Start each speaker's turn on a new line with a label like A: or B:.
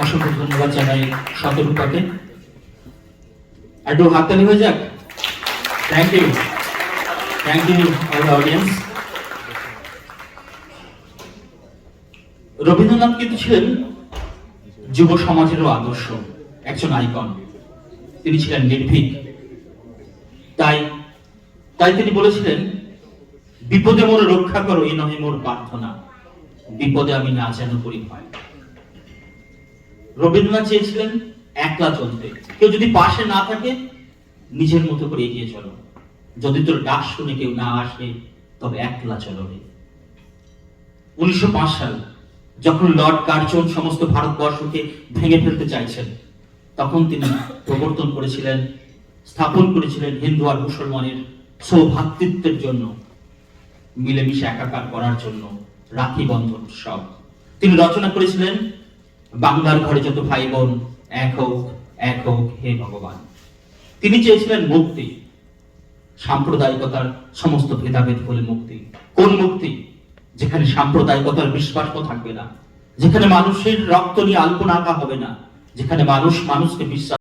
A: অসংখ্য ধন্যবাদ জানাই শতরূপাকে। একটু হাততালি হয়ে যাক। Thank you all audience. Rabindranath কিন্তু ছিলেন যুব সমাজেরও আদর্শ একজন আইকন। তিনি ছিলেন নির্ভীক। তাই তিনি বলেছিলেন, বিপদে মোর রক্ষা করো, এই নহে মোর প্রার্থনা, বিপদে আমি না যেন করি ভয়। রবীন্দ্রনাথ চেয়েছিলেন একলা চলতে। কেউ যদি পাশে না থাকে, নিজের মতো করে এগিয়ে চলো। যদি তোর ডাক শুনে কেউ না আসে, তবে একলা চলো রে। 1905 সাল যখন লর্ড কার্জন সমস্ত ভারতবর্ষকে ভেঙে ফেলতে চাইছেন, তখন তিনি প্রবর্তন করেছিলেন, স্থাপন করেছিলেন হিন্দু আর মুসলমানের সৌভ্রাতৃত্বের জন্য, মিলেমিশে একাকার করার জন্য রাখি বন্ধন উৎসব। তিনি রচনা করেছিলেন, বাংলার ঘরে যত ভাই বোন এক হোক হে ভগবান। তিনি চেয়েছিলেন মুক্তি, সাম্প্রদায়িকতার সমস্ত ভেদাভেদ বলে মুক্তি। কোন মুক্তি? যেখানে সাম্প্রদায়িকতার বিশ্বাসও থাকবে না, যেখানে মানুষের রক্ত নিয়ে আলপনা আঁকা হবে না, যেখানে মানুষ মানুষকে বিশ্বাস